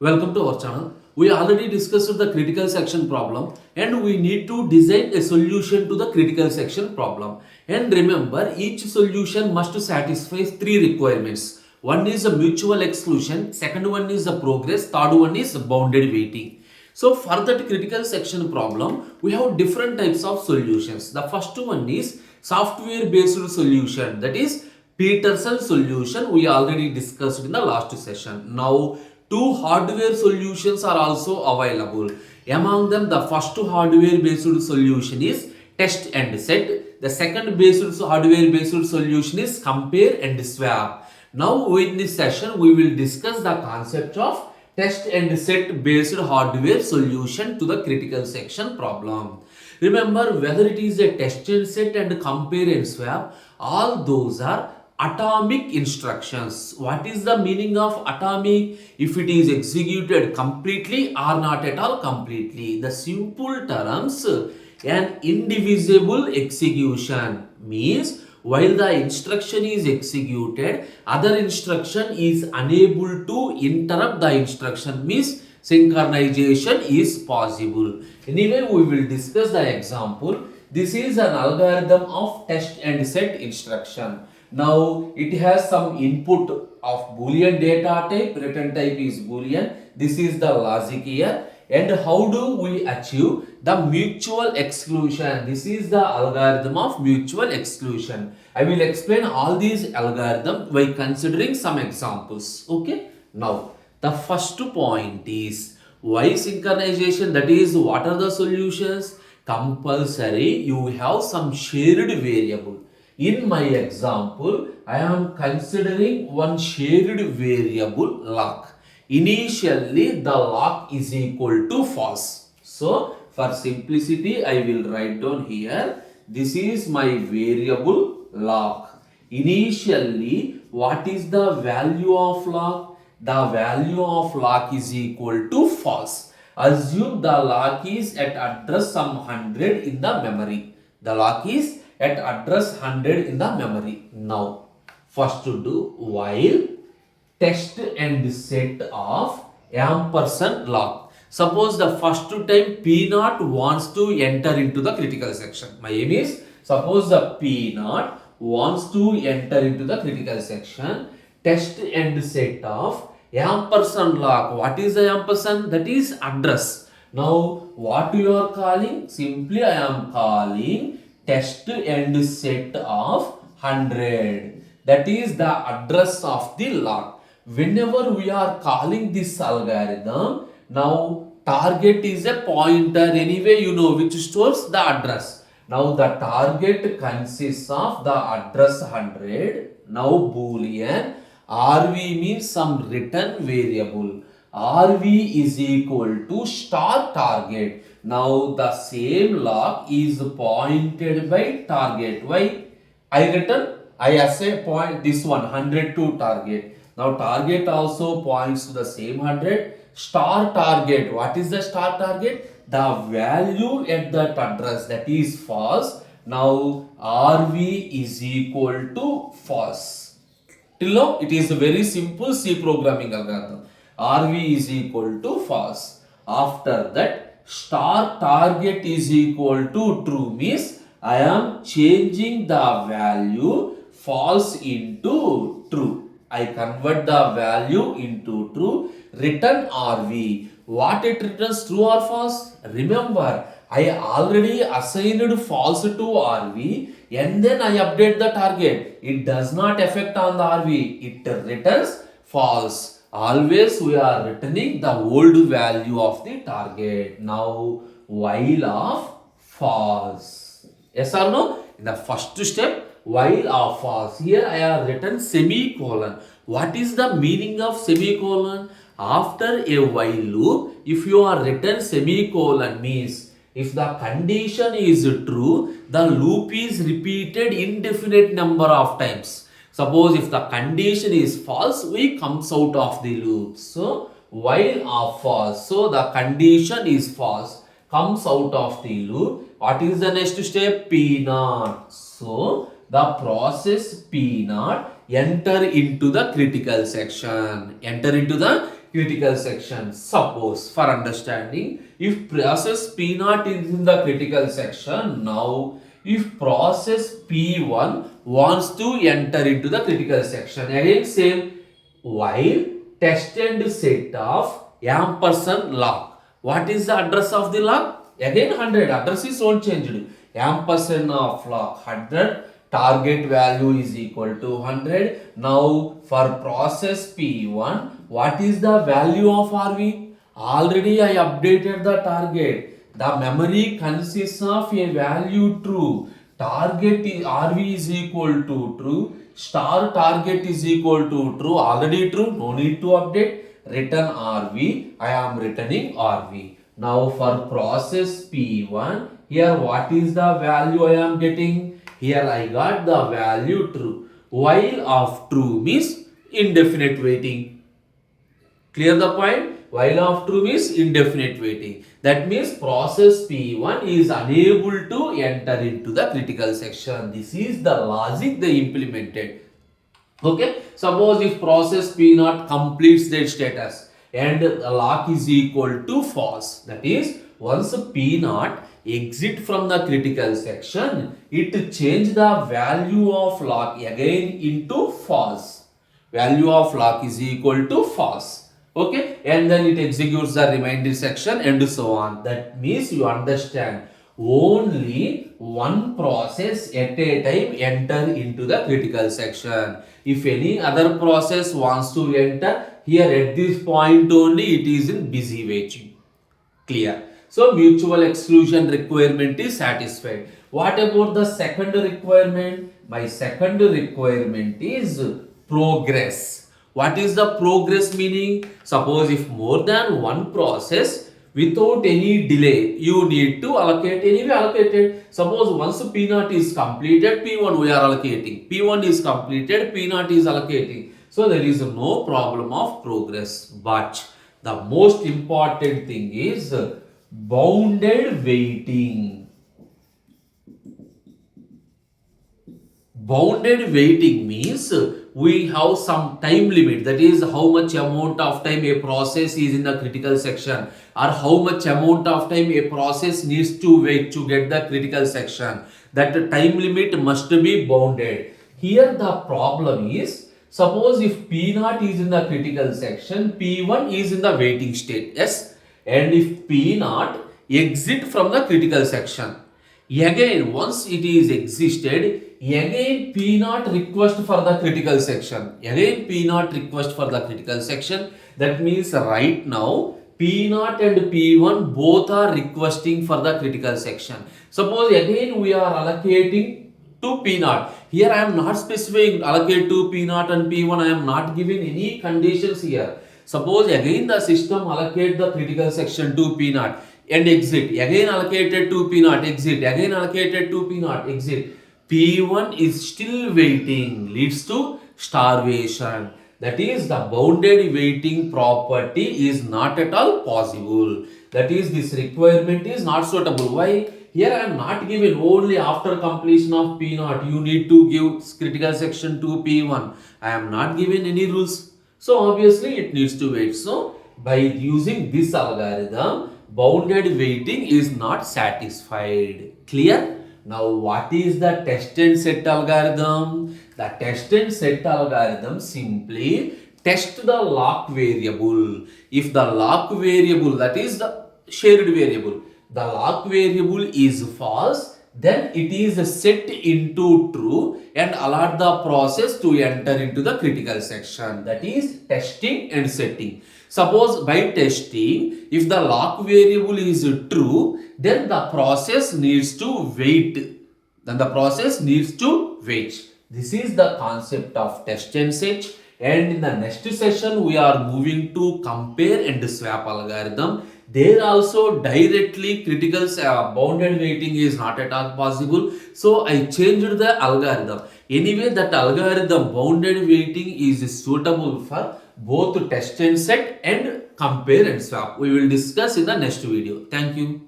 Welcome to our channel. We already discussed the critical section problem and we need to design a solution to the critical section problem. And remember, each solution must satisfy three requirements. One is a mutual exclusion, second one is a progress, third one is bounded weighting. So for that critical section problem, we have different types of solutions. The first one is software based solution, that is Peterson solution. We already discussed in the last session. Now two hardware solutions are also available. Among them, the first hardware based solution is test and set. The second hardware based solution is compare and swap. Now in this session, we will discuss the concept of test and set based hardware solution to the critical section problem. Remember, whether it is a test and set and compare and swap, all those are atomic instructions. What is the meaning of atomic? If it is executed completely or not at all completely. The simple terms, an indivisible execution means while the instruction is executed, other instruction is unable to interrupt the instruction, means synchronization is possible. Anyway, we will discuss the example. This is an algorithm of test and set instruction. Now it has some input of boolean data type, return type is boolean. This is the logic here. And how do we achieve the mutual exclusion? This is the algorithm of mutual exclusion. I will explain all these algorithms by considering some examples. Okay. Now the first point is why synchronization, that is what are the solutions? Compulsory you have some shared variable. In my example, I am considering one shared variable lock. Initially, the lock is equal to false. So, for simplicity, I will write down here. This is my variable lock. Initially, what is the value of lock? The value of lock is equal to false. Assume the lock is at address some 100 in the memory. The lock is at address 100 in the memory. Now, first to do while test and set of ampersand lock. Suppose the first time P0 wants to enter into the critical section. My aim is, suppose the P0 wants to enter into the critical section. Test and set of ampersand lock. What is the ampersand? That is address. Now, what you are calling? Simply I am calling test and set of 100. That is the address of the lock. Whenever we are calling this algorithm, now target is a pointer anyway, you know, which stores the address. Now the target consists of the address 100. Now boolean RV means some return variable. RV is equal to star target. Now the same lock is pointed by target. Why? I assign point this one 100 to target. Now target also points to the same 100. Star target. What is the star target? The value at that address, that is false. Now RV is equal to false. Till now it is a very simple C programming algorithm. RV is equal to false. After that, star target is equal to true means I am changing the value false into true. I convert the value into true. Return RV. What it returns, true or false? Remember, I already assigned false to RV and then I update the target. It does not affect on the RV. It returns false. Always we are returning the old value of the target. Now while of false. Yes or no? In the first step, while of false. Here I have written semicolon. What is the meaning of semicolon? After a while loop, if you are written semicolon means if the condition is true, the loop is repeated indefinite number of times. Suppose if the condition is false, we comes out of the loop. So while of false, so the condition is false, comes out of the loop. What is the next step? P0. So the process P0 enter into the critical section. Enter into the critical section. Suppose for understanding, if process P0 is in the critical section, now if process P1 wants to enter into the critical section, again same, while test and set of ampersand lock. What is the address of the lock? Again 100, address is not changed. Ampersand of lock 100, target value is equal to 100. Now for process P1, what is the value of RV? Already I updated the target. The memory consists of a value true. Target is RV is equal to true. Star target is equal to true. Already true. No need to update. Return RV. I am returning RV. Now for process P1, here what is the value I am getting? Here I got the value true. While of true means indefinite waiting. Clear the point? While of true means indefinite waiting. That means process P1 is unable to enter into the critical section. This is the logic they implemented. Okay, suppose if process P0 completes their status and the lock is equal to false, that is once P0 exit from the critical section, it change the value of lock again into false. Value of lock is equal to false. Okay, and then it executes the remainder section and so on. That means you understand, only one process at a time enter into the critical section. If any other process wants to enter, here at this point only it is in busy waiting. Clear? So mutual exclusion requirement is satisfied. What about the second requirement? My second requirement is progress. What is the progress meaning? Suppose if more than one process without any delay, you need to allocate, anyway allocated. Suppose once P0 is completed, P1 we are allocating. P1 is completed, P0 is allocating. So there is no problem of progress. But the most important thing is bounded waiting. Bounded waiting means we have some time limit, that is how much amount of time a process is in the critical section or how much amount of time a process needs to wait to get the critical section. That time limit must be bounded. Here the problem is, suppose if P0 is in the critical section, P1 is in the waiting state, yes, and if P0 exit from the critical section, again once it is existed, again P0 request for the critical section. Again P0 request for the critical section. That means right now P0 and P1 both are requesting for the critical section. Suppose again we are allocating to P0. Here I am not specifying allocate to P0 and P1. I am not giving any conditions here. Suppose again the system allocate the critical section to P0 and exit. Again allocated to P0, exit. Again allocated to P0, exit. P1 is still waiting, leads to starvation. That is, the bounded waiting property is not at all possible. That is, this requirement is not suitable. Why? Here I am not given only after completion of P0. You need to give critical section to P1. I am not given any rules. So obviously it needs to wait. So by using this algorithm, bounded waiting is not satisfied. Clear? Now what is the test and set algorithm? The test and set algorithm simply test the lock variable. If the lock variable, that is the shared variable, the lock variable is false, then it is set into true and allow the process to enter into the critical section. That is testing and setting. Suppose by testing, if the lock variable is true, then the process needs to wait. This is the concept of test and set. And in the next session, we are moving to compare and swap algorithm. There also directly critical bounded waiting is not at all possible. So I changed the algorithm. Anyway, that algorithm bounded waiting is suitable for both test and set and compare and swap. We will discuss in the next video. Thank you.